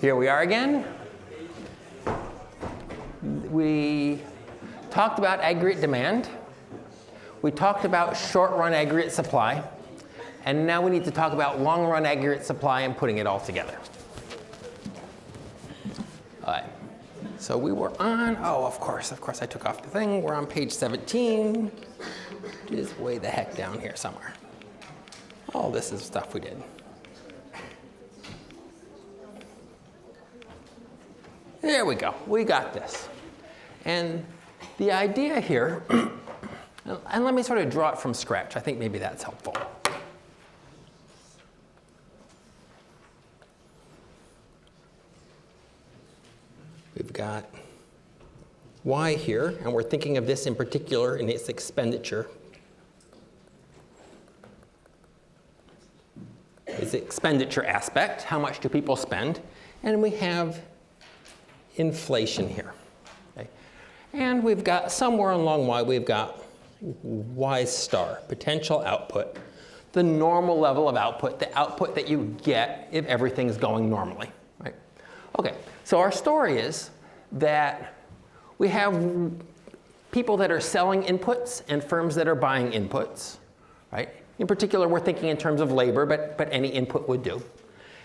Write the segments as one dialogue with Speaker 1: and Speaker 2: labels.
Speaker 1: Here we are again. We talked about aggregate demand. We talked about short-run aggregate supply. And now we need to talk about long-run aggregate supply and putting it all together. All right. So we were on, of course I took off the thing. We're on page 17. It is way the heck down here somewhere. Oh, this is stuff we did. There we go. We got this. And the idea here, and let me sort of draw it from scratch. I think maybe that's helpful. We've got Y here, and we're thinking of this in particular in its expenditure. Its expenditure aspect, how much do people spend? And we have inflation here. Okay? And we've got somewhere along Y, we've got Y star, potential output, the normal level of output, the output that you get if everything's going normally. Right? Okay, so our story is that we have people that are selling inputs and firms that are buying inputs. Right? In particular, we're thinking in terms of labor, but any input would do.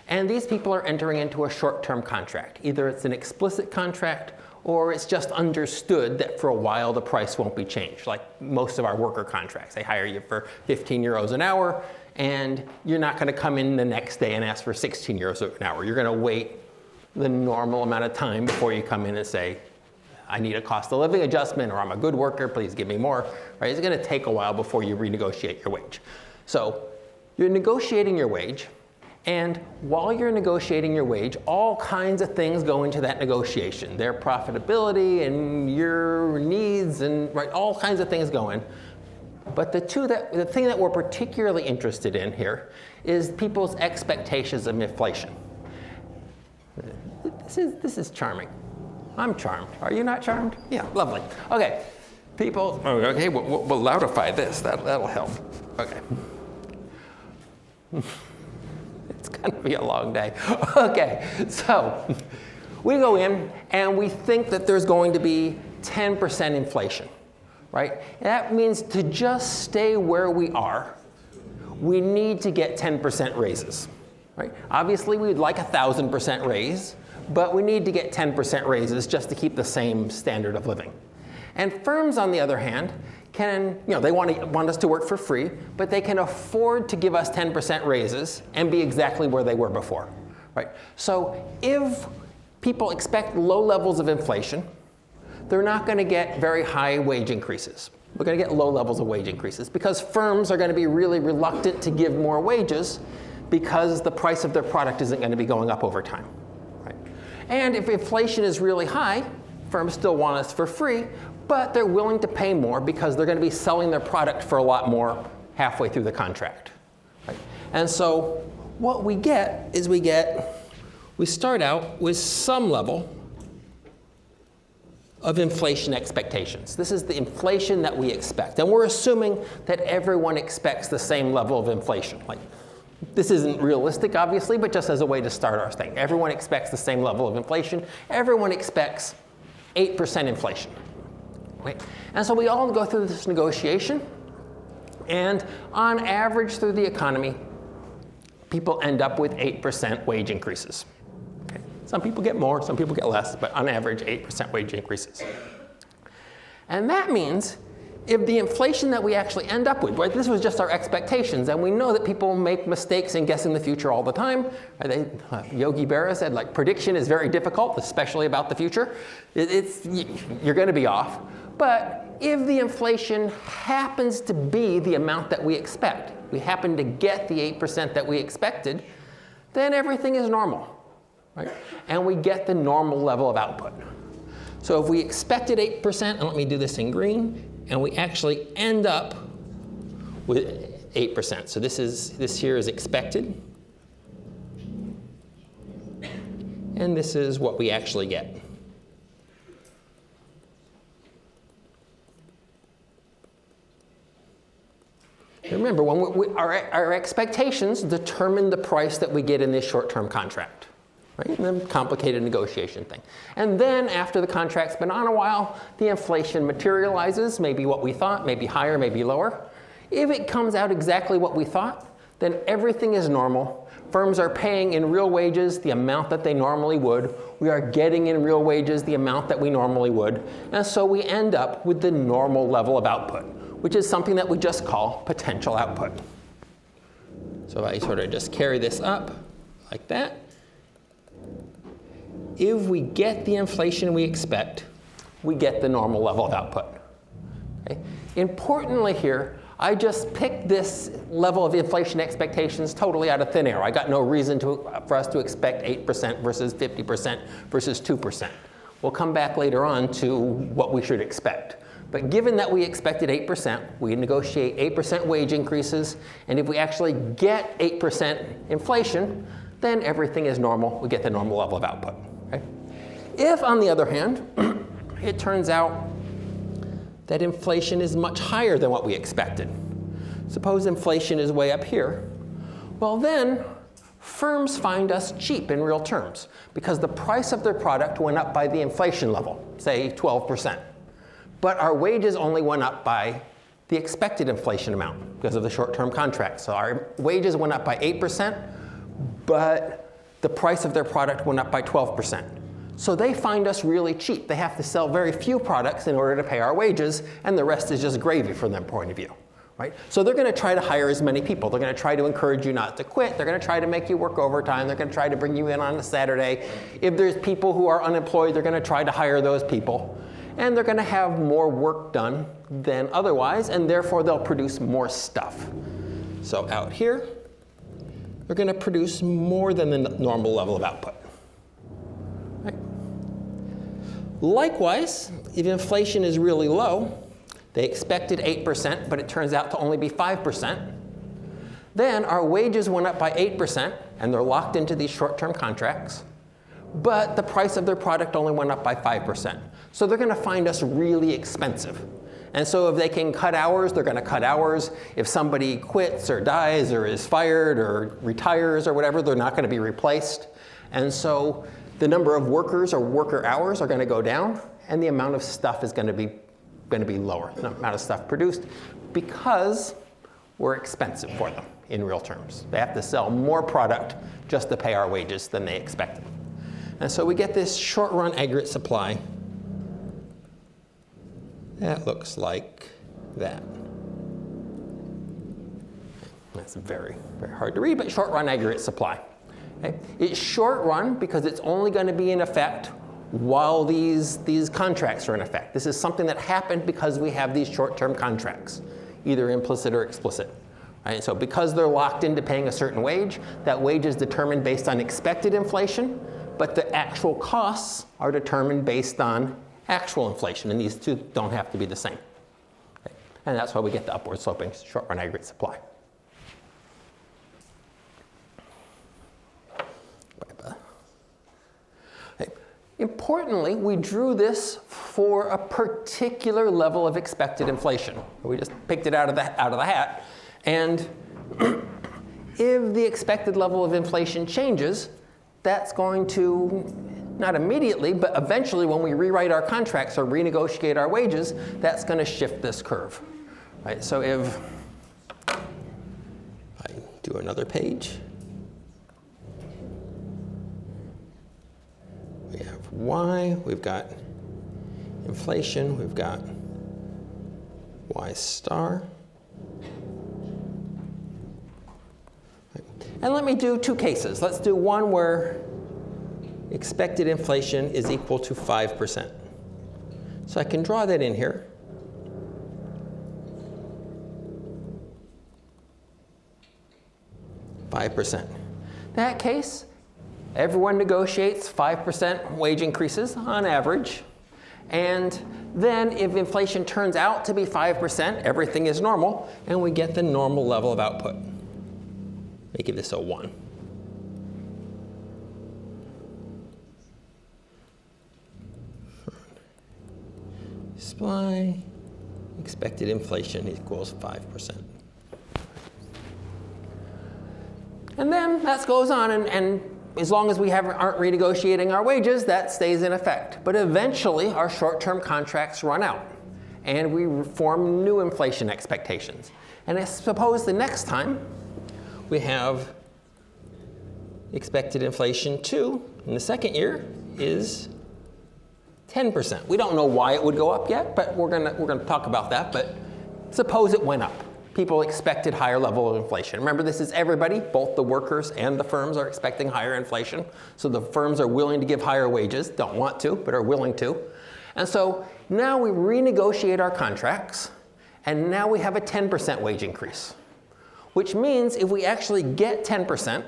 Speaker 1: And these people are entering into a short-term contract. Either it's an explicit contract or it's just understood that for a while the price won't be changed, like most of our worker contracts. They hire you for 15 euros an hour, and you're not going to come in the next day and ask for 16 euros an hour. You're going to wait the normal amount of time before you come in and say, I need a cost of living adjustment, or I'm a good worker, please give me more. Right? It's going to take a while before you renegotiate your wage. So you're negotiating your wage. And while you're negotiating your wage, all kinds of things go into that negotiation. Their profitability and your needs and right, all kinds of things go in. But the thing that we're particularly interested in here is people's expectations of inflation. This is charming. I'm charmed. Are you not charmed? Yeah, lovely. Okay, people. Okay, we'll loudify this. That'll help. Okay. It's going to be a long day. Okay, so we go in and we think that there's going to be 10% inflation, right? And that means to just stay where we are, we need to get 10% raises, right? Obviously, we'd like 1,000% raise, but we need to get 10% raises just to keep the same standard of living. And firms, on the other hand, can, they want us to work for free, but they can afford to give us 10% raises and be exactly where they were before, right? So if people expect low levels of inflation, they're not going to get very high wage increases. We're going to get low levels of wage increases because firms are going to be really reluctant to give more wages because the price of their product isn't going to be going up over time, right? And if inflation is really high, firms still want us for free, but they're willing to pay more because they're going to be selling their product for a lot more halfway through the contract. Right? And so what we get is we start out with some level of inflation expectations. This is the inflation that we expect. And we're assuming that everyone expects the same level of inflation. Like, this isn't realistic, obviously, but just as a way to start our thing. Everyone expects the same level of inflation. Everyone expects 8% inflation. Right? And so we all go through this negotiation, and on average through the economy, people end up with 8% wage increases. Okay? Some people get more, some people get less, but on average 8% wage increases. And that means if the inflation that we actually end up with, right, this was just our expectations, and we know that people make mistakes in guessing the future all the time. Yogi Berra said, like, prediction is very difficult, especially about the future. You're going to be off. But if the inflation happens to be the amount that we expect, we happen to get the 8% that we expected, then everything is normal, right? And we get the normal level of output. So if we expected 8%, and let me do this in green, and we actually end up with 8%. So this here is expected, and this is what we actually get. Remember, when our expectations determine the price that we get in this short-term contract. right? And then complicated negotiation thing. And then after the contract's been on a while, the inflation materializes, maybe what we thought, maybe higher, maybe lower. If it comes out exactly what we thought, then everything is normal. Firms are paying in real wages the amount that they normally would. We are getting in real wages the amount that we normally would. And so we end up with the normal level of output, which is something that we just call potential output. So if I sort of just carry this up like that, if we get the inflation we expect, we get the normal level of output. Okay? Importantly here, I just picked this level of inflation expectations totally out of thin air. I got no reason for us to expect 8% versus 50% versus 2%. We'll come back later on to what we should expect. But given that we expected 8%, we negotiate 8% wage increases, and if we actually get 8% inflation, then everything is normal. We get the normal level of output. Okay? If, on the other hand, it turns out that inflation is much higher than what we expected. Suppose inflation is way up here. Well then, firms find us cheap in real terms because the price of their product went up by the inflation level, say 12%. But our wages only went up by the expected inflation amount because of the short-term contract. So our wages went up by 8%, but the price of their product went up by 12%. So they find us really cheap. They have to sell very few products in order to pay our wages, and the rest is just gravy from their point of view. Right? So they're going to try to hire as many people. They're going to try to encourage you not to quit. They're going to try to make you work overtime. They're going to try to bring you in on a Saturday. If there's people who are unemployed, they're going to try to hire those people. And they're going to have more work done than otherwise, and therefore they'll produce more stuff. So out here, they're going to produce more than the normal level of output. Right? Likewise, if inflation is really low, they expected 8%, but it turns out to only be 5%. Then our wages went up by 8%, and they're locked into these short-term contracts. But the price of their product only went up by 5%. So they're going to find us really expensive. And so if they can cut hours, they're going to cut hours. If somebody quits or dies or is fired or retires or whatever, they're not going to be replaced. And so the number of workers or worker hours are going to go down, and the amount of stuff is going to be lower, the amount of stuff produced, because we're expensive for them in real terms. They have to sell more product just to pay our wages than they expected. And so we get this short-run aggregate supply that looks like that. That's very, very hard to read, but short-run aggregate supply. Okay? It's short-run because it's only going to be in effect while these contracts are in effect. This is something that happened because we have these short-term contracts, either implicit or explicit. Right? So because they're locked into paying a certain wage, that wage is determined based on expected inflation, but the actual costs are determined based on actual inflation, and these two don't have to be the same. Okay? And that's why we get the upward sloping short-run aggregate supply. Okay. Importantly, we drew this for a particular level of expected inflation. We just picked it out of the hat, and if the expected level of inflation changes, that's going to, not immediately, but eventually when we rewrite our contracts or renegotiate our wages, that's going to shift this curve. Right? So if I do another page, we have Y, we've got inflation, we've got Y star. And let me do two cases. Let's do one where expected inflation is equal to 5%. So I can draw that in here. $5. That case, everyone negotiates 5% wage increases on average. And then if inflation turns out to be 5%, everything is normal, and we get the normal level of output. Let me give this a 1. Supply, expected inflation equals 5%. And then that goes on and as long as we aren't renegotiating our wages, that stays in effect. But eventually, our short-term contracts run out, and we form new inflation expectations. And I suppose the next time we have expected inflation 2 in the second year is 10%. We don't know why it would go up yet, but we're gonna talk about that. But suppose it went up. People expected higher level of inflation. Remember, this is everybody, both the workers and the firms are expecting higher inflation. So the firms are willing to give higher wages, don't want to, but are willing to. And so now we renegotiate our contracts, and now we have a 10% wage increase, which means if we actually get 10%,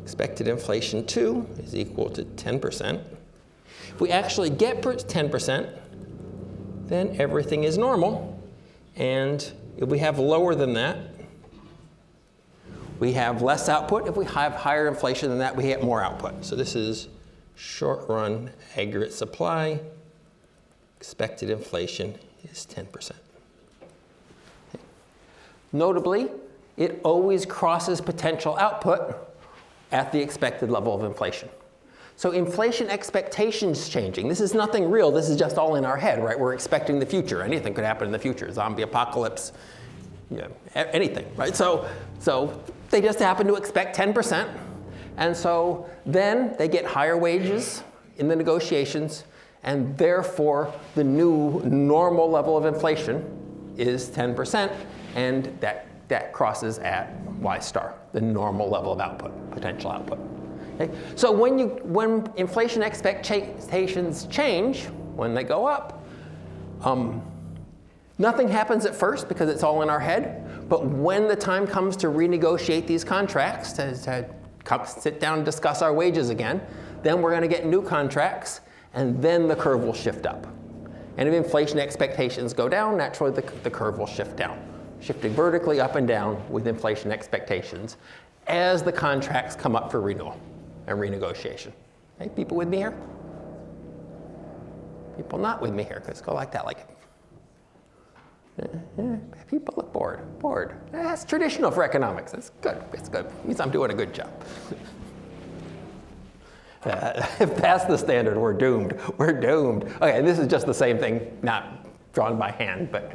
Speaker 1: expected inflation 2 is equal to 10%. If we actually get 10%, then everything is normal. And if we have lower than that, we have less output. If we have higher inflation than that, we get more output. So this is short-run aggregate supply. Expected inflation is 10%. Okay. Notably, it always crosses potential output at the expected level of inflation. So inflation expectations changing. This is nothing real. This is just all in our head, right? We're expecting the future. Anything could happen in the future. Zombie apocalypse, anything, right? So they just happen to expect 10%. And so then they get higher wages in the negotiations, and therefore the new normal level of inflation is 10%, and that crosses at Y star, the normal level of output, potential output. Okay? So when inflation expectations change, when they go up, nothing happens at first because it's all in our head. But when the time comes to renegotiate these contracts, to sit down and discuss our wages again, then we're going to get new contracts, and then the curve will shift up. And if inflation expectations go down, naturally the curve will shift down, shifting vertically up and down with inflation expectations as the contracts come up for renewal and renegotiation. Okay, people with me here? People not with me here, because go like that, like people look bored. That's traditional for economics. It's good. It means I'm doing a good job. If that's the standard, we're doomed. Okay, this is just the same thing, not drawn by hand, but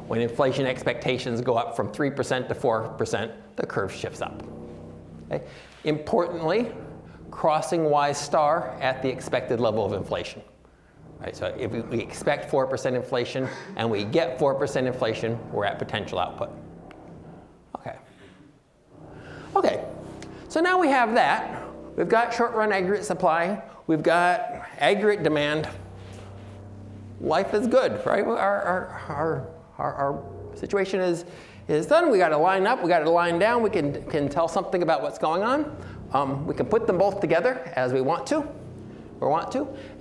Speaker 1: when inflation expectations go up from 3% to 4%, the curve shifts up. Okay? Importantly, crossing Y star at the expected level of inflation. Right, so if we expect 4% inflation and we get 4% inflation, we're at potential output. Okay, so now we have that. We've got short-run aggregate supply. We've got aggregate demand. Life is good, right? Our situation is done. We got to line up. We got to line down. We can tell something about what's going on. We can put them both together as we want to.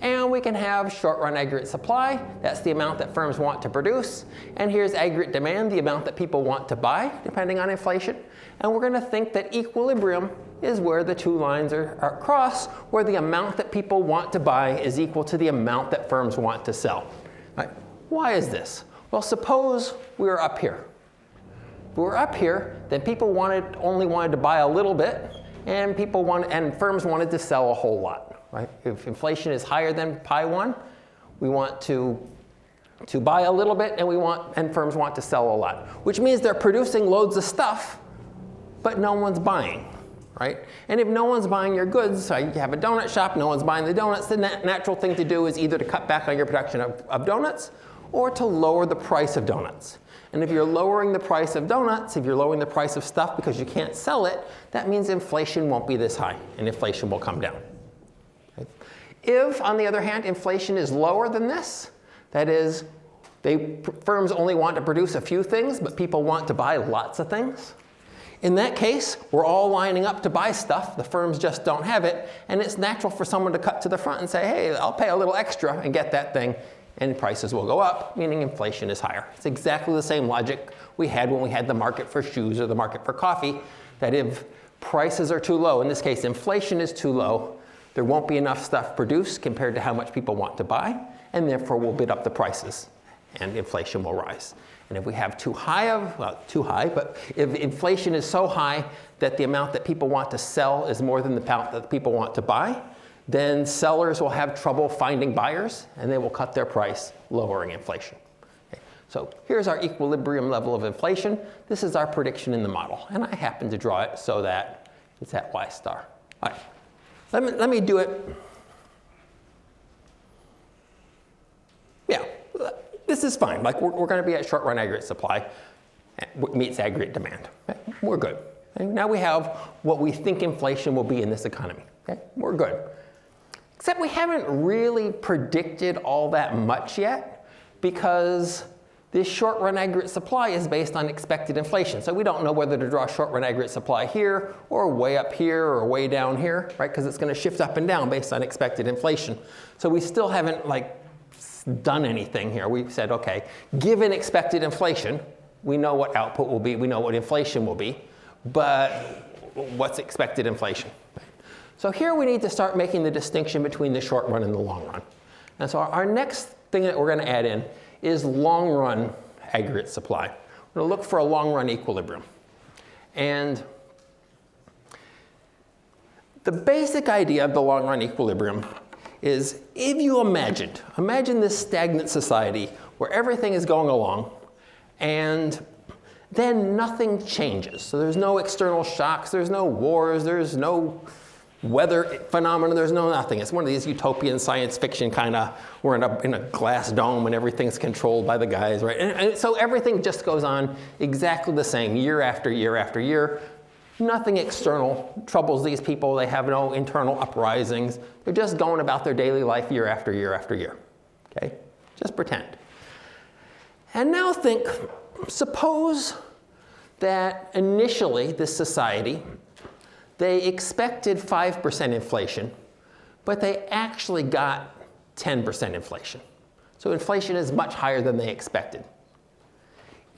Speaker 1: And we can have short-run aggregate supply. That's the amount that firms want to produce. And here's aggregate demand, the amount that people want to buy, depending on inflation. And we're going to think that equilibrium is where the two lines are crossed, where the amount that people want to buy is equal to the amount that firms want to sell. Right. Why is this? Well, suppose we were up here. If we were up here, then people only wanted to buy a little bit, and firms wanted to sell a whole lot. Right? If inflation is higher than pi 1, we want to buy a little bit, and firms want to sell a lot, which means they're producing loads of stuff, but no one's buying. Right? And if no one's buying your goods, so you have a donut shop, no one's buying the donuts, the natural thing to do is either to cut back on your production of donuts or to lower the price of donuts. And if you're lowering the price of donuts, if you're lowering the price of stuff because you can't sell it, that means inflation won't be this high, and inflation will come down. Okay? If, on the other hand, inflation is lower than this, that is, firms only want to produce a few things, but people want to buy lots of things, in that case, we're all lining up to buy stuff. The firms just don't have it. And it's natural for someone to cut to the front and say, hey, I'll pay a little extra and get that thing. And prices will go up, meaning inflation is higher. It's exactly the same logic we had when we had the market for shoes or the market for coffee, that if prices are too low, in this case, inflation is too low, there won't be enough stuff produced compared to how much people want to buy, and therefore we'll bid up the prices. and inflation will rise. And if we have too high, but if inflation is so high that the amount that people want to sell is more than the amount that people want to buy, then sellers will have trouble finding buyers, and they will cut their price, lowering inflation. Okay. So here's our equilibrium level of inflation. This is our prediction in the model, and I happen to draw it so that it's at y star. All right, let me do it. Yeah, this is fine. Like we're going to be at short-run aggregate supply, meets aggregate demand. Okay. We're good. Okay. Now we have what we think inflation will be in this economy. Okay. We're good. Except we haven't really predicted all that much yet because this short-run aggregate supply is based on expected inflation. So we don't know whether to draw short-run aggregate supply here or way up here or way down here, right? Because it's going to shift up and down based on expected inflation. So we still haven't done anything here. We've said, okay, given expected inflation, we know what output will be, we know what inflation will be, but what's expected inflation? So here we need to start making the distinction between the short run and the long run. And so our next thing that we're going to add in is long run aggregate supply. We're going to look for a long run equilibrium. And the basic idea of the long run equilibrium is if you imagine this stagnant society where everything is going along and then nothing changes. So there's no external shocks, there's no wars, there's no weather phenomena, there's no nothing. It's one of these utopian science fiction kind of, we're in a glass dome and everything's controlled by the guys, right? And so everything just goes on exactly the same year after year after year. Nothing external troubles these people. They have no internal uprisings. They're just going about their daily life year after year after year. Okay? Just pretend. And now think, suppose that initially this society, they expected 5% inflation, but they actually got 10% inflation. So inflation is much higher than they expected.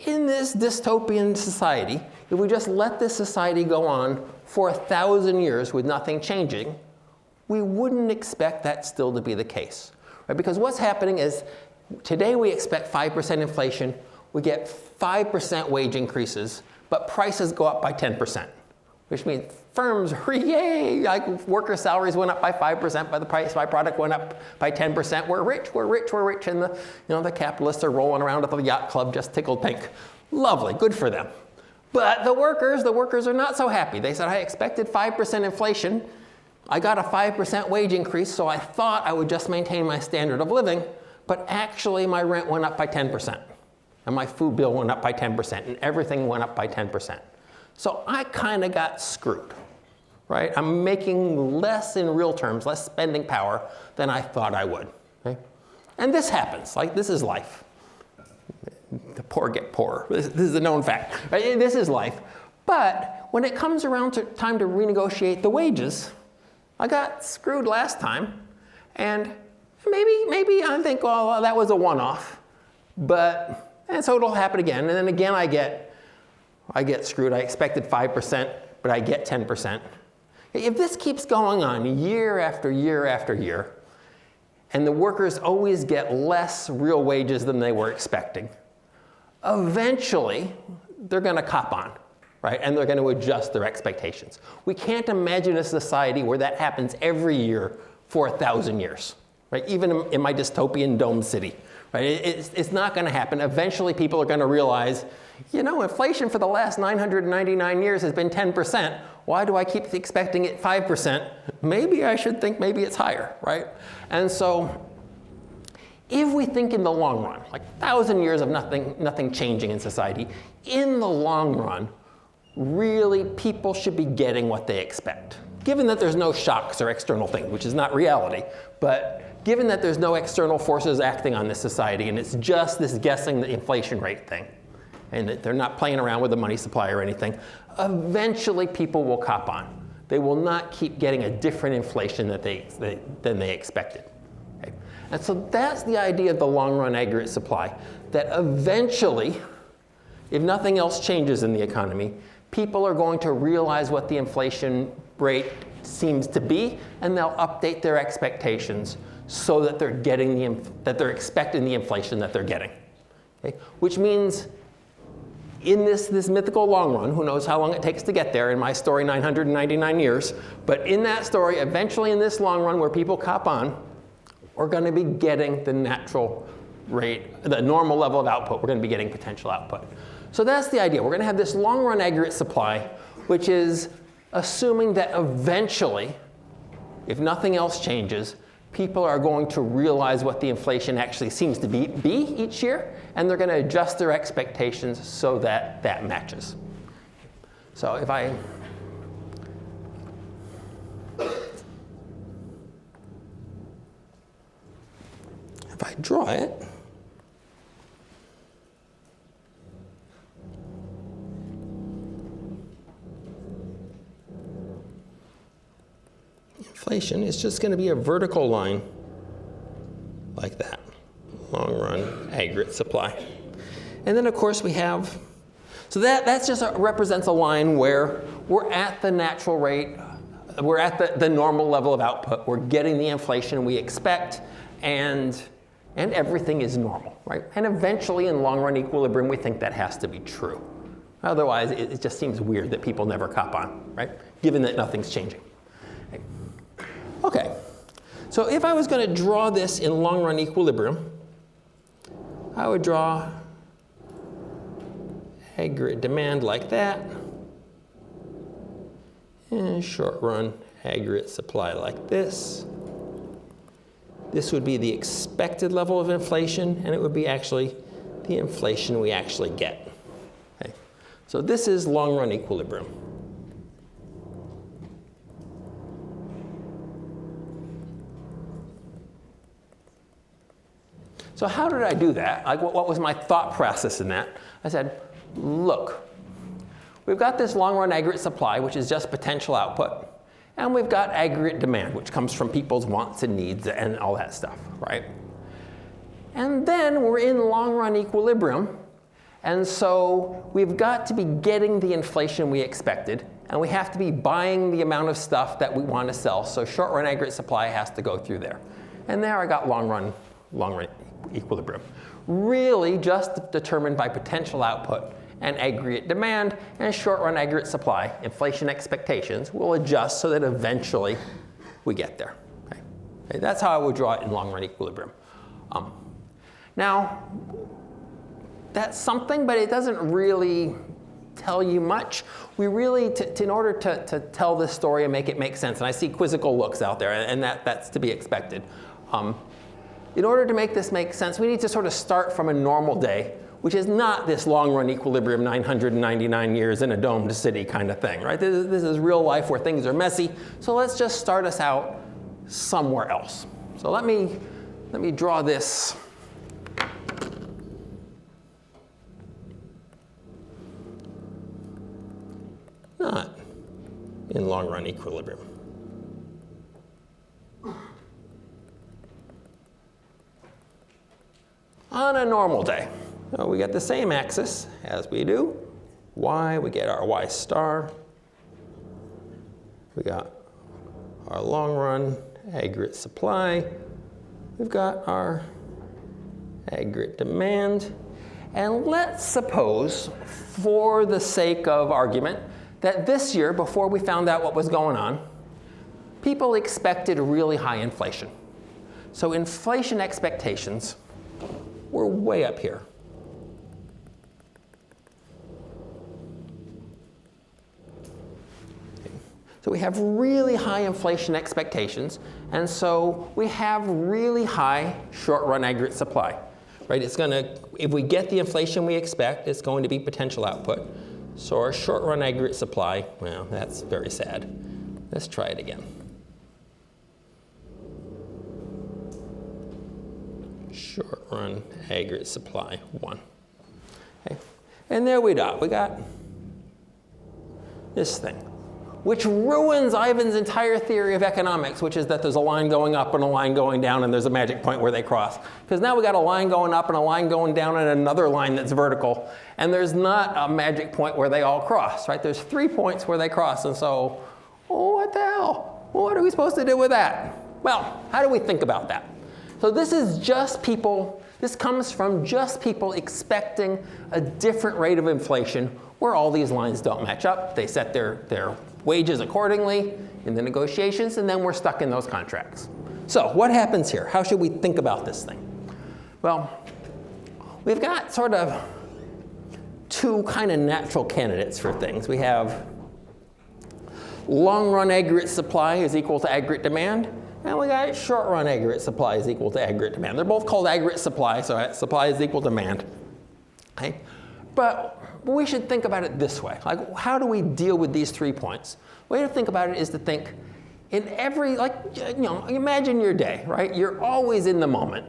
Speaker 1: In this dystopian society, if we just let this society go on for 1,000 years with nothing changing, we wouldn't expect that still to be the case. Right? Because what's happening is today we expect 5% inflation, we get 5% wage increases, but prices go up by 10%, which means firms, yay, like worker salaries went up by 5%, but the price by product went up by 10%. We're rich, we're rich, we're rich, and the capitalists are rolling around at the yacht club just tickled pink. Lovely, good for them. But the workers are not so happy. They said, I expected 5% inflation. I got a 5% wage increase, so I thought I would just maintain my standard of living, but actually my rent went up by 10%, and my food bill went up by 10%, and everything went up by 10%. So I kind of got screwed, right? I'm making less in real terms, less spending power than I thought I would, okay? And this happens, like this is life. The poor get poorer. This is a known fact, right? This is life. But when it comes around to time to renegotiate the wages, I got screwed last time, and maybe I think, well, that was a one-off, and so it'll happen again, and then again I get screwed. I expected 5%, but I get 10%. If this keeps going on year after year after year, and the workers always get less real wages than they were expecting, eventually they're going to cop on, right? And they're going to adjust their expectations. We can't imagine a society where that happens every year for 1,000 years, right? Even in my dystopian dome city, right? It's not going to happen. Eventually people are going to realize, inflation for the last 999 years has been 10%. Why do I keep expecting it 5%? Maybe I should think maybe it's higher, right? And so if we think in the long run, like 1,000 years of nothing changing in society, in the long run, really people should be getting what they expect. Given that there's no shocks or external things, which is not reality, but given that there's no external forces acting on this society and it's just this guessing the inflation rate thing, and that they're not playing around with the money supply or anything, eventually people will cop on. They will not keep getting a different inflation than they expected. Okay? And so that's the idea of the long-run aggregate supply, that eventually, if nothing else changes in the economy, people are going to realize what the inflation rate seems to be, and they'll update their expectations so that they're expecting the inflation that they're getting. Okay? Which means in this mythical long run, who knows how long it takes to get there, in my story 999 years, but in that story, eventually in this long run where people cop on, we're going to be getting the natural rate, the normal level of output. We're going to be getting potential output. So that's the idea. We're going to have this long run aggregate supply, which is assuming that eventually, if nothing else changes, people are going to realize what the inflation actually seems to be each year, and they're going to adjust their expectations so that that matches. So if I draw it, inflation is just going to be a vertical line like that, long run aggregate supply. And then of course we have, so that's just represents a line where we're at the natural rate, we're at the normal level of output, we're getting the inflation we expect, and everything is normal, right? And eventually in long run equilibrium we think that has to be true. Otherwise it just seems weird that people never cop on, right? Given that nothing's changing. Okay, so if I was going to draw this in long run equilibrium, I would draw aggregate demand like that, and short run aggregate supply like this. This would be the expected level of inflation, and it would be actually the inflation we actually get. Okay. So this is long run equilibrium. So how did I do that? Like, what was my thought process in that? I said, look, we've got this long run aggregate supply, which is just potential output. And we've got aggregate demand, which comes from people's wants and needs and all that stuff, right? And then we're in long run equilibrium. And so we've got to be getting the inflation we expected. And we have to be buying the amount of stuff that we want to sell. So short run aggregate supply has to go through there. And there I got long run equilibrium. Really just determined by potential output and aggregate demand, and short run aggregate supply, inflation expectations, will adjust so that eventually we get there. Okay? Okay, that's how I would draw it in long run equilibrium. Now, that's something, but it doesn't really tell you much. We really, in order to tell this story and make it make sense, and I see quizzical looks out there, and that's to be expected. In order to make this make sense, we need to sort of start from a normal day, which is not this long run equilibrium 999 years in a domed city kind of thing, right? This is real life where things are messy. So let's just start us out somewhere else. So let me draw this. Not in long run equilibrium. On a normal day, so we get the same axis as we do. Y, we get our Y star. We got our long run aggregate supply. We've got our aggregate demand. And let's suppose, for the sake of argument, that this year, before we found out what was going on, people expected really high inflation. So inflation expectations were way up here. So we have really high inflation expectations, and so we have really high short-run aggregate supply, right? It's going to, if we get the inflation we expect, it's going to be potential output. So our short-run aggregate supply, well, that's very sad. Let's try it again. Short-run aggregate supply 1. Okay. And there we got this thing, which ruins Ivan's entire theory of economics, which is that there's a line going up and a line going down, and there's a magic point where they cross. Because now we got a line going up and a line going down and another line that's vertical, and there's not a magic point where they all cross, right? There's 3 points where they cross, and so, oh, what the hell? What are we supposed to do with that? Well, how do we think about that? So this is just people This comes from just people expecting a different rate of inflation where all these lines don't match up. They set their wages accordingly in the negotiations, and then we're stuck in those contracts. So what happens here? How should we think about this thing? Well, we've got sort of two kind of natural candidates for things. We have long-run aggregate supply is equal to aggregate demand, and we got short-run aggregate supply is equal to aggregate demand. They're both called aggregate supply, so supply is equal to demand. Okay? But we should think about it this way. Like, how do we deal with these 3 points? The way to think about it is to think in every, imagine your day, right? You're always in the moment.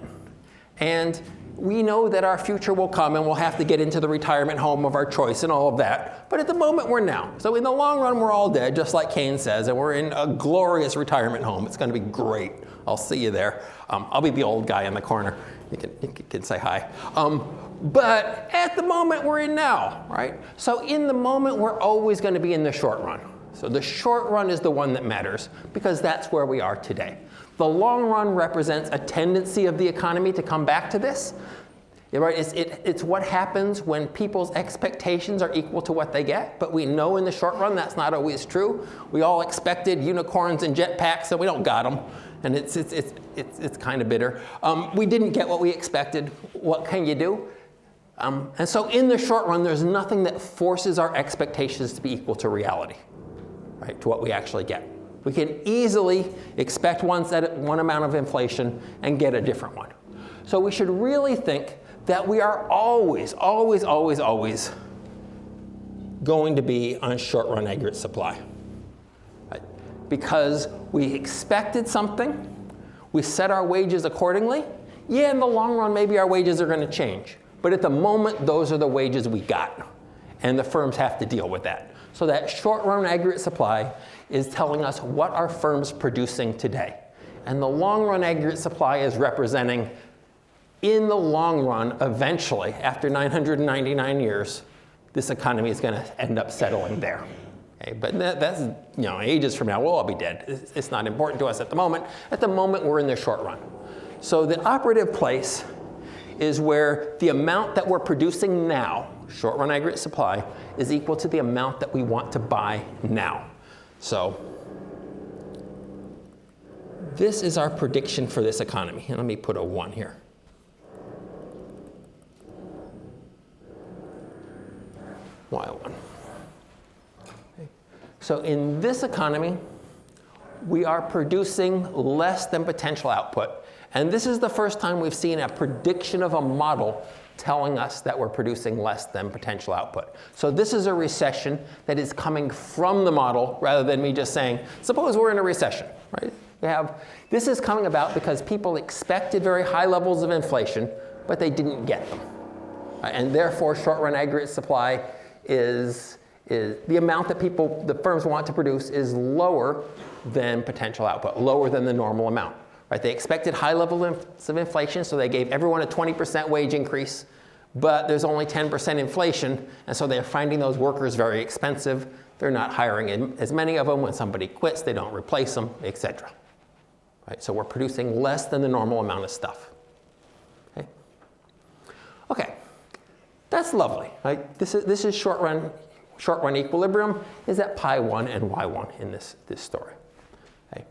Speaker 1: And we know that our future will come and we'll have to get into the retirement home of our choice and all of that. But at the moment, we're now. So in the long run, we're all dead, just like Keynes says, and we're in a glorious retirement home. It's going to be great. I'll see you there. I'll be the old guy in the corner. You can say hi. But at the moment, we're in now, right? So in the moment, we're always going to be in the short run. So the short run is the one that matters because that's where we are today. The long run represents a tendency of the economy to come back to this. Right? It's what happens when people's expectations are equal to what they get, but we know in the short run that's not always true. We all expected unicorns and jetpacks, and we don't got them, and it's kind of bitter. We didn't get what we expected. What can you do? And so in the short run, there's nothing that forces our expectations to be equal to reality, right? To what we actually get. We can easily expect one amount of inflation and get a different one. So we should really think that we are always going to be on short-run aggregate supply. Right? Because we expected something, we set our wages accordingly. Yeah, in the long run, maybe our wages are going to change. But at the moment, those are the wages we got. And the firms have to deal with that. So that short-run aggregate supply is telling us what our firms producing today. And the long-run aggregate supply is representing, in the long run, eventually, after 999 years, this economy is going to end up settling there. Okay? But that's, ages from now, we'll all be dead. It's not important to us at the moment. At the moment, we're in the short run. So the operative place is where the amount that we're producing now, short-run aggregate supply, is equal to the amount that we want to buy now. So this is our prediction for this economy. And let me put a 1 here. Y1. Okay. So in this economy, we are producing less than potential output. And this is the first time we've seen a prediction of a model telling us that we're producing less than potential output. So this is a recession that is coming from the model rather than me just saying, suppose we're in a recession, right? This is coming about because people expected very high levels of inflation, but they didn't get them. Right? And therefore, short-run aggregate supply is the amount that the firms want to produce is lower than potential output, lower than the normal amount. Right? They expected high levels of inflation, so they gave everyone a 20% wage increase, but there's only 10% inflation, and so they're finding those workers very expensive. They're not hiring as many of them. When somebody quits, they don't replace them, etc. Right? So we're producing less than the normal amount of stuff. Okay, that's lovely. Right? This is short-run equilibrium is at pi 1 and y1 in this story. Okay?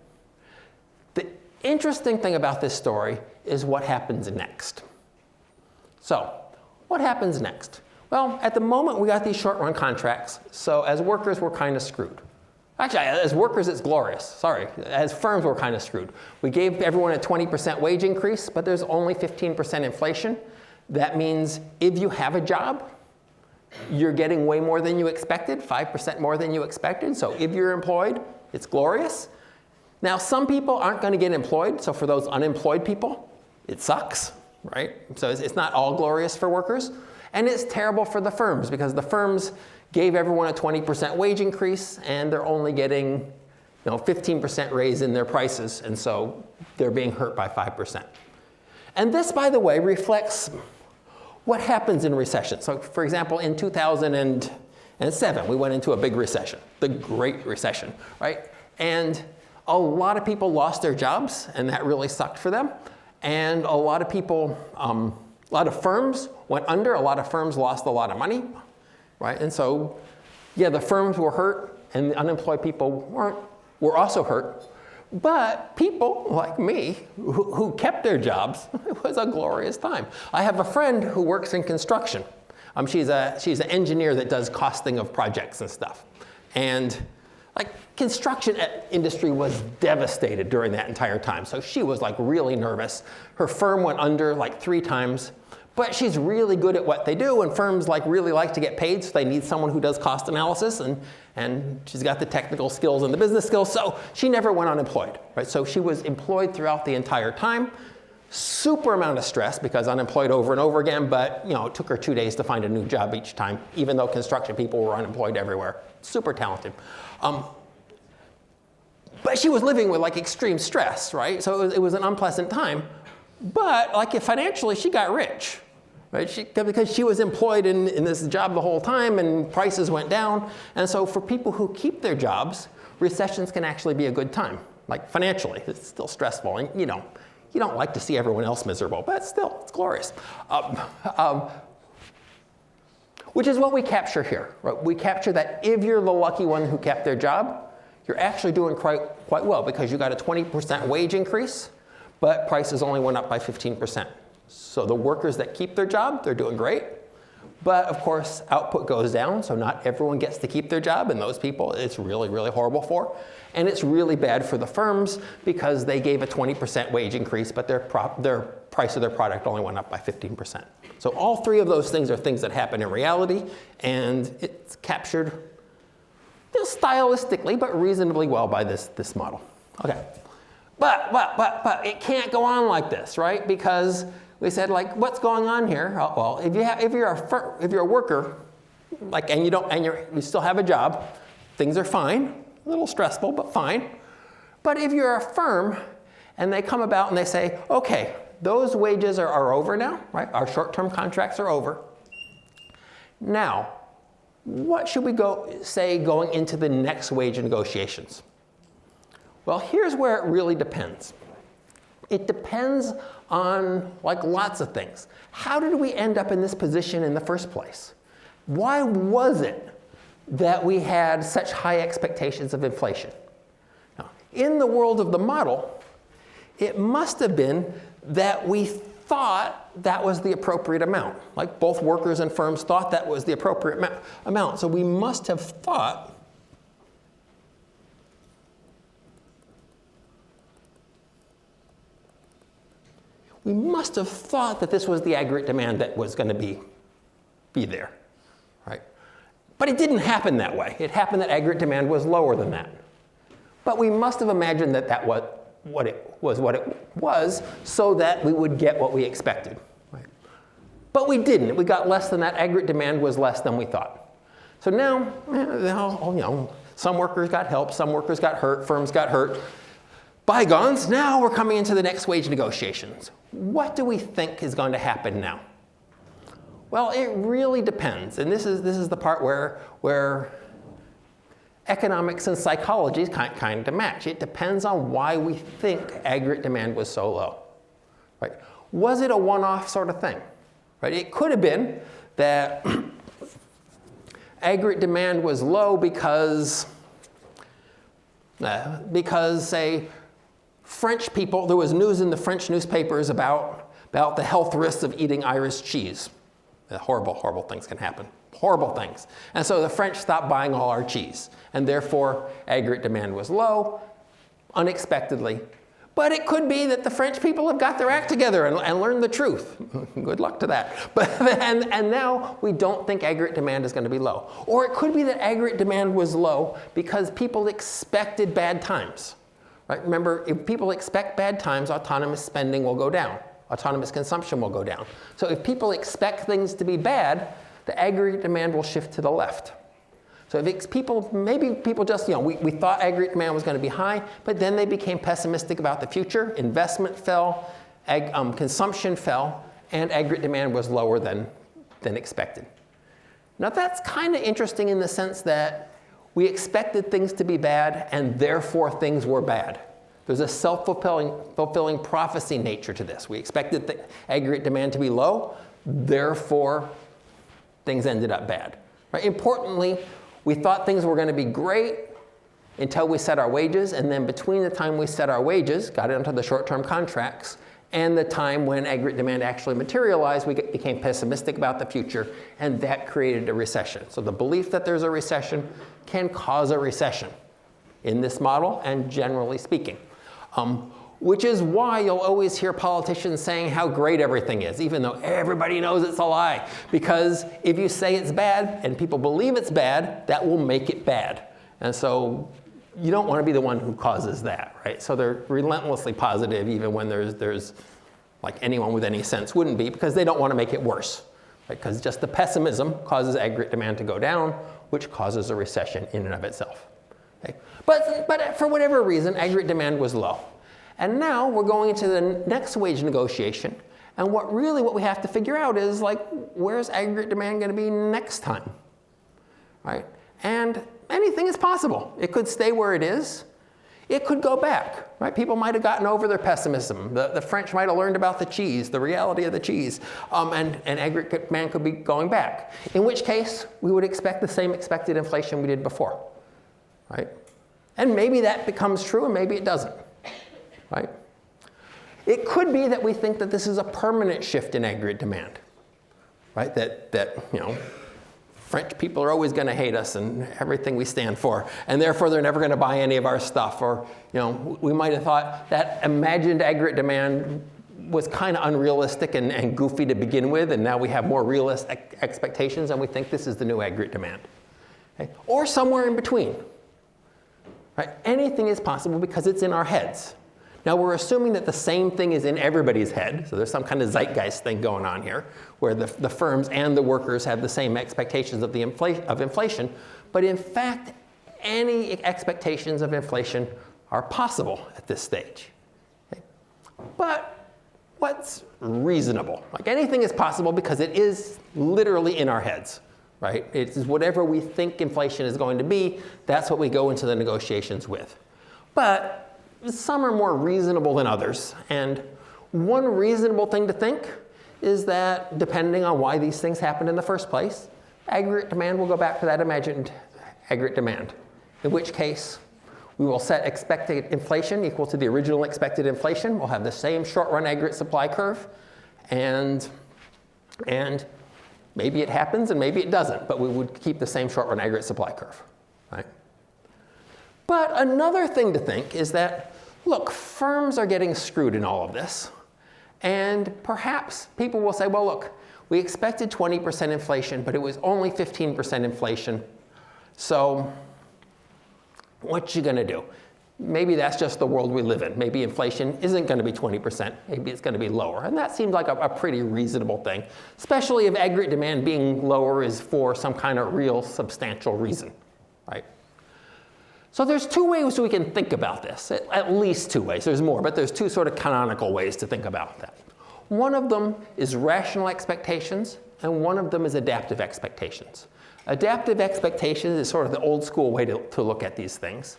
Speaker 1: The interesting thing about this story is what happens next. So, what happens next? Well, at the moment, we got these short-run contracts, so as workers, we're kind of screwed. Actually, as workers, it's glorious. Sorry. As firms, we're kind of screwed. We gave everyone a 20% wage increase, but there's only 15% inflation. That means if you have a job, you're getting way more than you expected, 5% more than you expected. So if you're employed, it's glorious. Now, some people aren't going to get employed, so for those unemployed people, it sucks, right? So it's not all glorious for workers. And it's terrible for the firms, because the firms gave everyone a 20% wage increase, and they're only getting 15% raise in their prices, and so they're being hurt by 5%. And this, by the way, reflects what happens in recession. So, for example, in 2007, we went into a big recession, the Great Recession, right? And a lot of people lost their jobs, and that really sucked for them. And a lot of people A lot of firms went under, a lot of firms lost a lot of money, right? And so, yeah, the firms were hurt and the unemployed people were also hurt. But people like me who kept their jobs, it was a glorious time. I have a friend who works in construction. She's an engineer that does costing of projects and stuff. And like construction industry was devastated during that entire time. So she was like really nervous. Her firm went under like 3 times. But she's really good at what they do, and firms like really like to get paid, so they need someone who does cost analysis, and she's got the technical skills and the business skills, so she never went unemployed, right? So she was employed throughout the entire time. Super amount of stress because unemployed over and over again, but it took her 2 days to find a new job each time, even though construction people were unemployed everywhere. Super talented. But she was living with like extreme stress, right? So it was an unpleasant time. But like financially, she got rich, right? Because she was employed in this job the whole time and prices went down. And so for people who keep their jobs, recessions can actually be a good time, like financially. It's still stressful. And you don't like to see everyone else miserable, but still, it's glorious. Which is what we capture here, right? We capture that if you're the lucky one who kept their job, you're actually doing quite well because you got a 20% wage increase, but prices only went up by 15%. So the workers that keep their job, they're doing great. But of course, output goes down, so not everyone gets to keep their job, and those people it's really, really horrible for. And it's really bad for the firms because they gave a 20% wage increase, but their price of their product only went up by 15%. So all 3 of those things are things that happen in reality, and it's captured stylistically, but reasonably well by this model. Okay. But it can't go on like this, right? Because we said, like, what's going on here? Well, if you're a worker, like, and you still have a job, things are fine. A little stressful, but fine. But if you're a firm, and they come about and they say, okay, those wages are over now, right? Our short-term contracts are over. Now, what should we say going into the next wage negotiations? Well, here's where it really depends. It depends on like lots of things. How did we end up in this position in the first place? Why was it that we had such high expectations of inflation? Now, in the world of the model, it must have been that we thought that was the appropriate amount. Like both workers and firms thought that was the appropriate amount. So we must have thought that this was the aggregate demand that was going to be there, right? But it didn't happen that way. It happened that aggregate demand was lower than that. But we must have imagined that was what it was so that we would get what we expected, right? But we didn't. We got less than that. Aggregate demand was less than we thought. So now, some workers got help, some workers got hurt, firms got hurt. Bygones, now we're coming into the next wage negotiations. What do we think is going to happen now? Well, it really depends. And this is the part where economics and psychology kind of match. It depends on why we think aggregate demand was so low, right? Was it a one-off sort of thing, right? It could have been that aggregate demand was low because say, French people, there was news in the French newspapers about the health risks of eating Irish cheese. Horrible, horrible things can happen. Horrible things. And so the French stopped buying all our cheese. And therefore, aggregate demand was low, unexpectedly. But it could be that the French people have got their act together and learned the truth. Good luck to that. And now we don't think aggregate demand is going to be low. Or it could be that aggregate demand was low because people expected bad times. Right? Remember, if people expect bad times, autonomous spending will go down. Autonomous consumption will go down. So if people expect things to be bad, the aggregate demand will shift to the left. So maybe people just, we thought aggregate demand was going to be high, but then they became pessimistic about the future. Investment fell, consumption fell, and aggregate demand was lower than expected. Now that's kind of interesting in the sense that we expected things to be bad, and therefore things were bad. There's a self-fulfilling prophecy nature to this. We expected the aggregate demand to be low, Therefore, things ended up bad. Right? Importantly, we thought things were going to be great until we set our wages, and then between the time we set our wages, got into the short-term contracts, and the time when aggregate demand actually materialized, we became pessimistic about the future, and that created a recession. So the belief that there's a recession can cause a recession in this model, and generally speaking. Which is why you'll always hear politicians saying how great everything is, even though everybody knows it's a lie. Because if you say it's bad and people believe it's bad, that will make it bad. And so you don't want to be the one who causes that, right? So they're relentlessly positive even when there's like anyone with any sense wouldn't be, because they don't want to make it worse. Right? Because just the pessimism causes aggregate demand to go down, which causes a recession in and of itself. Okay? But for whatever reason, aggregate demand was low. And now we're going into the next wage negotiation. And what we have to figure out is, like, where's aggregate demand going to be next time? Right? And anything is possible. It could stay where it is. It could go back. Right? People might have gotten over their pessimism. The French might have learned about the cheese, the reality of the cheese. And aggregate demand could be going back. In which case, we would expect the same expected inflation we did before. Right? And maybe that becomes true, and maybe it doesn't. Right? It could be that we think that this is a permanent shift in aggregate demand, right? That French people are always going to hate us and everything we stand for, and therefore they're never going to buy any of our stuff. Or we might have thought that imagined aggregate demand was kind of unrealistic and goofy to begin with, and now we have more realistic expectations, and we think this is the new aggregate demand. Okay? Or somewhere in between. Right? Anything is possible because it's in our heads. Now, we're assuming that the same thing is in everybody's head. So there's some kind of zeitgeist thing going on here, where the firms and the workers have the same expectations of inflation. But in fact, any expectations of inflation are possible at this stage. Okay? But what's reasonable? Like, anything is possible because it is literally in our heads. Right? It's whatever we think inflation is going to be, that's what we go into the negotiations with. But some are more reasonable than others. And one reasonable thing to think is that, depending on why these things happened in the first place, aggregate demand will go back to that imagined aggregate demand. In which case, we will set expected inflation equal to the original expected inflation. We'll have the same short-run aggregate supply curve. And maybe it happens and maybe it doesn't, but we would keep the same short-run aggregate supply curve. Right? But another thing to think is that, look, firms are getting screwed in all of this. And perhaps people will say, well, look, we expected 20% inflation, but it was only 15% inflation. So what you going to do? Maybe that's just the world we live in. Maybe inflation isn't going to be 20%. Maybe it's going to be lower. And that seems like a pretty reasonable thing, especially if aggregate demand being lower is for some kind of real substantial reason. Right? So there's two ways we can think about this, at least two ways. There's more, but there's two sort of canonical ways to think about that. One of them is rational expectations, and one of them is adaptive expectations. Adaptive expectations is sort of the old school way to look at these things.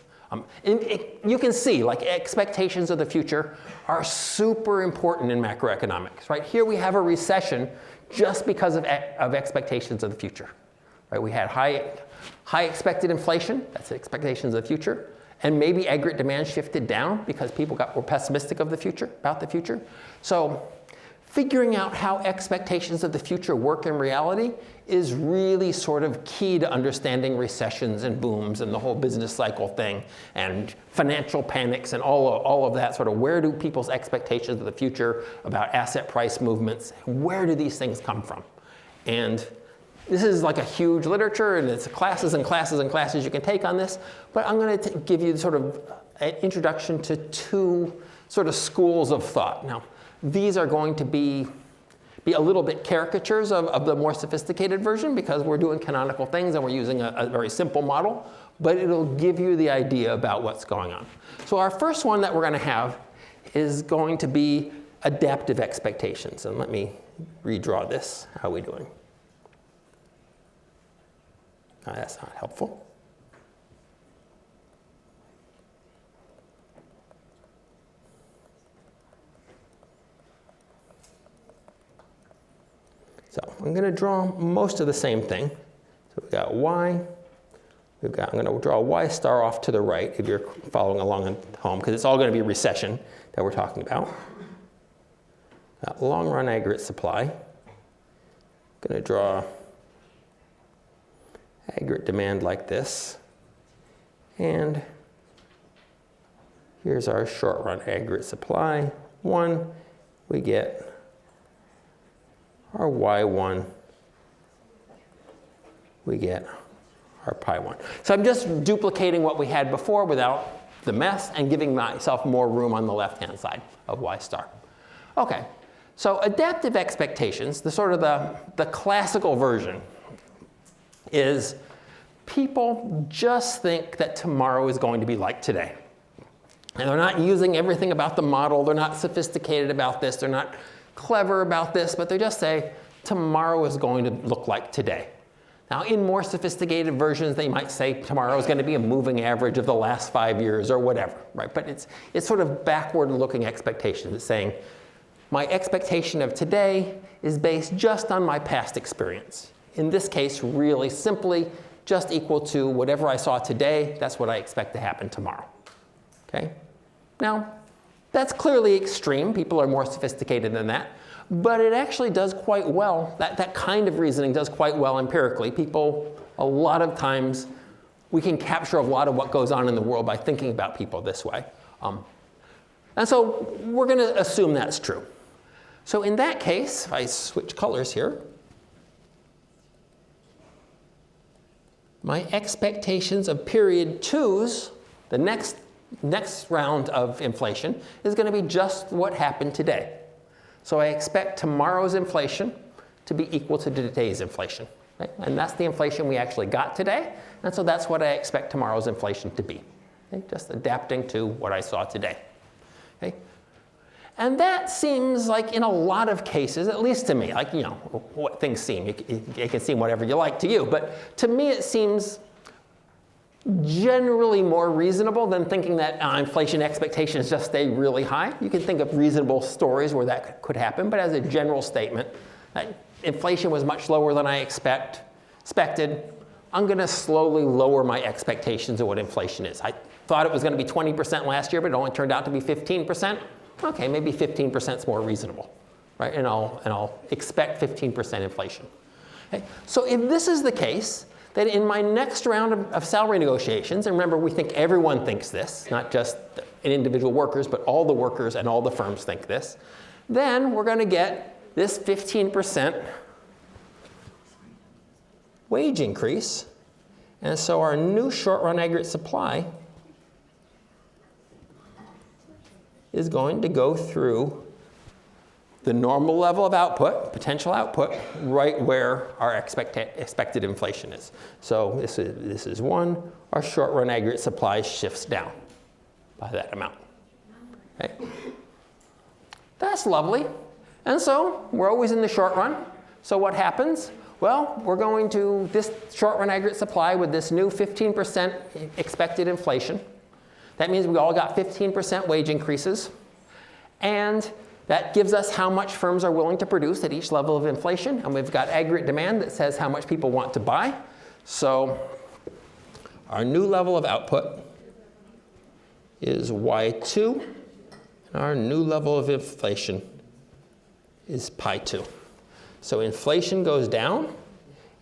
Speaker 1: You can see, like, expectations of the future are super important in macroeconomics, right? Here we have a recession just because of expectations of the future, right? We had high expected inflation, that's expectations of the future, and maybe aggregate demand shifted down because people were pessimistic about the future. So figuring out how expectations of the future work in reality is really sort of key to understanding recessions and booms and the whole business cycle thing and financial panics and all of that sort of, where do people's expectations of the future about asset price movements, where do these things come from? And this is like a huge literature, and it's classes and classes and classes you can take on this, but I'm going to give you sort of an introduction to two sort of schools of thought. Now, these are going to be a little bit caricatures of the more sophisticated version because we're doing canonical things and we're using a very simple model, but it'll give you the idea about what's going on. So our first one that we're going to have is going to be adaptive expectations. And let me redraw this. How are we doing? Oh, that's not helpful. I'm going to draw most of the same thing. So we've got y. I'm going to draw y star off to the right if you're following along at home, because it's all going to be recession that we're talking about. Got long run aggregate supply. Going to draw aggregate demand like this. And here's our short run aggregate supply. 1, we get our y1, we get our pi 1. So I'm just duplicating what we had before without the mess and giving myself more room on the left-hand side of y star. Okay, so adaptive expectations, the sort of the classical version is people just think that tomorrow is going to be like today. And they're not using everything about the model, they're not sophisticated about this, they're not clever about this, but they just say tomorrow is going to look like today. Now, in more sophisticated versions, they might say tomorrow is going to be a moving average of the last 5 years or whatever, right? But it's sort of backward-looking expectations. It's saying my expectation of today is based just on my past experience. In this case, really simply just equal to whatever I saw today, that's what I expect to happen tomorrow. Okay? Now, that's clearly extreme. People are more sophisticated than that. But it actually does quite well. That kind of reasoning does quite well empirically. People, a lot of times, we can capture a lot of what goes on in the world by thinking about people this way. And so we're going to assume that's true. So in that case, if I switch colors here, my expectations of period 2's, the next round of inflation, is going to be just what happened today. So I expect tomorrow's inflation to be equal to today's inflation. Right? And that's the inflation we actually got today. And so that's what I expect tomorrow's inflation to be. Okay? Just adapting to what I saw today. Okay? And that seems like in a lot of cases, at least to me, like, you know, what things seem. It can seem whatever you like to you. But to me, it seems generally more reasonable than thinking that inflation expectations just stay really high. You can think of reasonable stories where that could happen, but as a general statement, that inflation was much lower than I expected. I'm going to slowly lower my expectations of what inflation is. I thought it was going to be 20% last year, but it only turned out to be 15%. Okay, maybe 15% is more reasonable, right? And I'll expect 15% inflation. Okay? So if this is the case, that in my next round of salary negotiations, and remember, we think everyone thinks this, not just individual workers, but all the workers and all the firms think this, then we're going to get this 15% wage increase. And so our new short-run aggregate supply is going to go through the normal level of output, potential output, right where our expected inflation is. So this is 1. Our short-run aggregate supply shifts down by that amount. Okay? That's lovely. And so we're always in the short run. So what happens? Well, we're going to this short-run aggregate supply with this new 15% expected inflation. That means we all got 15% wage increases. And that gives us how much firms are willing to produce at each level of inflation. And we've got aggregate demand that says how much people want to buy. So our new level of output is Y2. And our new level of inflation is pi 2. So inflation goes down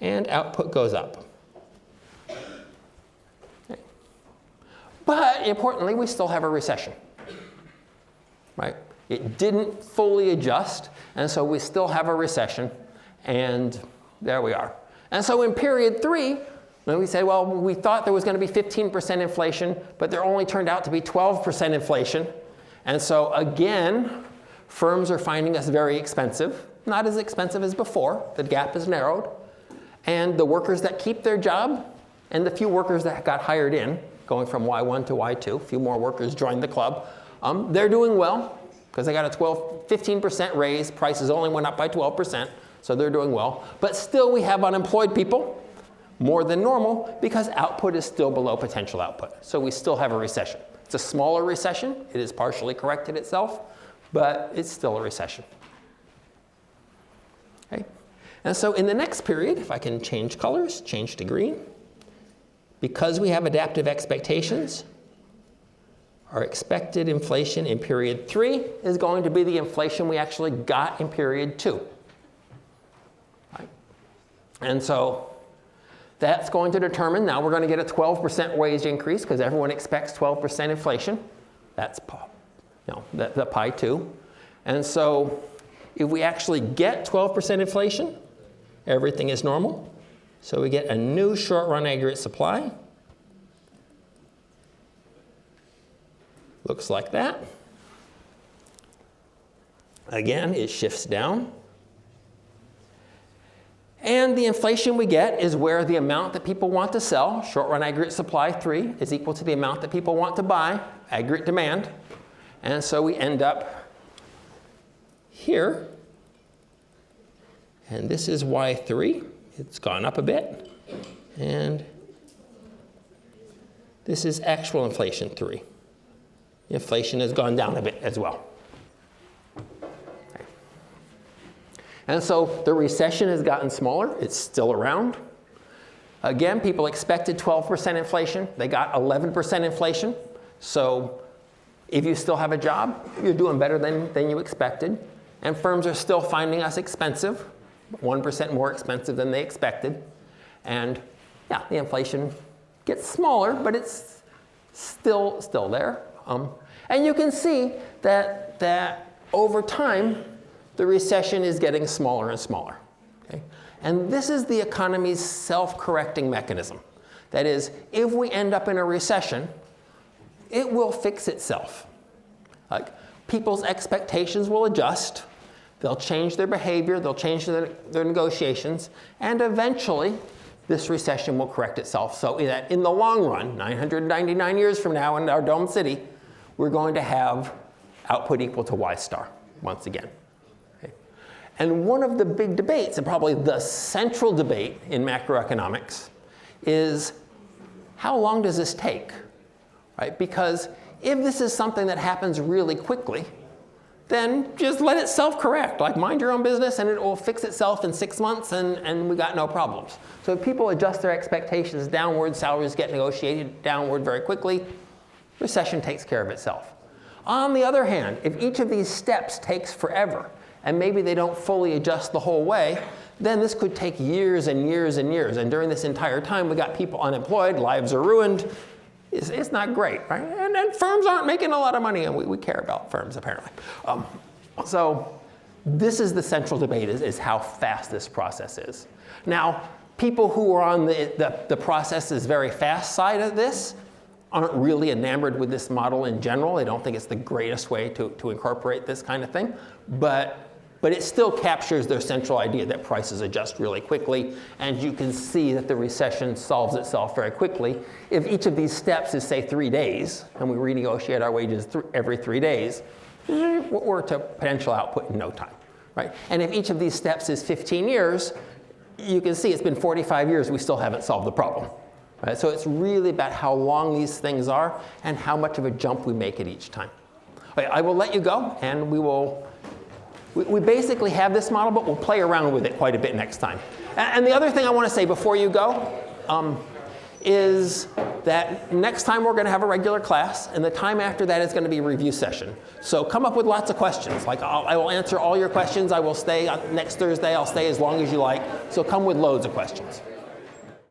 Speaker 1: and output goes up. Okay. But importantly, we still have a recession, right? It didn't fully adjust, and so we still have a recession, and there we are. And so in period 3, we said, well, we thought there was going to be 15% inflation, but there only turned out to be 12% inflation. And so again, firms are finding us very expensive, not as expensive as before. The gap is narrowed. And the workers that keep their job, and the few workers that got hired in, going from Y1 to Y2, a few more workers joined the club, they're doing well, because they got a 15% raise. Prices only went up by 12%, so they're doing well. But still, we have unemployed people, more than normal, because output is still below potential output. So we still have a recession. It's a smaller recession. It has partially corrected itself, but it's still a recession. Okay? And so in the next period, if I can change colors, change to green, because we have adaptive expectations, our expected inflation in period 3 is going to be the inflation we actually got in period 2. Right? And so that's going to determine, now we're going to get a 12% wage increase because everyone expects 12% inflation. That's the pi 2. And so if we actually get 12% inflation, everything is normal. So we get a new short-run aggregate supply. Looks like that. Again, it shifts down. And the inflation we get is where the amount that people want to sell, short-run aggregate supply 3, is equal to the amount that people want to buy, aggregate demand. And so we end up here. And this is Y3. It's gone up a bit. And this is actual inflation 3. Inflation has gone down a bit as well. Okay. And so the recession has gotten smaller. It's still around. Again, people expected 12% inflation. They got 11% inflation. So if you still have a job, you're doing better than you expected. And firms are still finding us expensive, 1% more expensive than they expected. And yeah, the inflation gets smaller, but it's still there. And you can see that over time, the recession is getting smaller and smaller. Okay? And this is the economy's self-correcting mechanism. That is, if we end up in a recession, it will fix itself. Like, people's expectations will adjust. They'll change their behavior. They'll change their negotiations. And eventually, this recession will correct itself. So that in the long run, 999 years from now in our domed city, we're going to have output equal to Y star once again. Okay? And one of the big debates, and probably the central debate in macroeconomics, is how long does this take? Right? Because if this is something that happens really quickly, then just let it self-correct. Like, mind your own business and it will fix itself in 6 months and we got no problems. So if people adjust their expectations downward, salaries get negotiated downward very quickly, recession takes care of itself. On the other hand, if each of these steps takes forever and maybe they don't fully adjust the whole way, then this could take years and years and years. And during this entire time, we got people unemployed, lives are ruined. It's not great, right? And firms aren't making a lot of money, and we care about firms, apparently. So this is the central debate, is how fast this process is. Now, people who are on the process is very fast side of this aren't really enamored with this model in general. They don't think it's the greatest way to incorporate this kind of thing. But it still captures their central idea that prices adjust really quickly, and you can see that the recession solves itself very quickly. If each of these steps is, say, 3 days, and we renegotiate our wages every 3 days, we're to potential output in no time, right? And if each of these steps is 15 years, you can see it's been 45 years, we still haven't solved the problem. Right? So it's really about how long these things are and how much of a jump we make at each time. Okay, I will let you go, and we basically have this model, but we'll play around with it quite a bit next time. And the other thing I want to say before you go is that next time we're going to have a regular class, and the time after that is going to be a review session. So come up with lots of questions. Like, I will answer all your questions. I will stay next Thursday. I'll stay as long as you like. So come with loads of questions.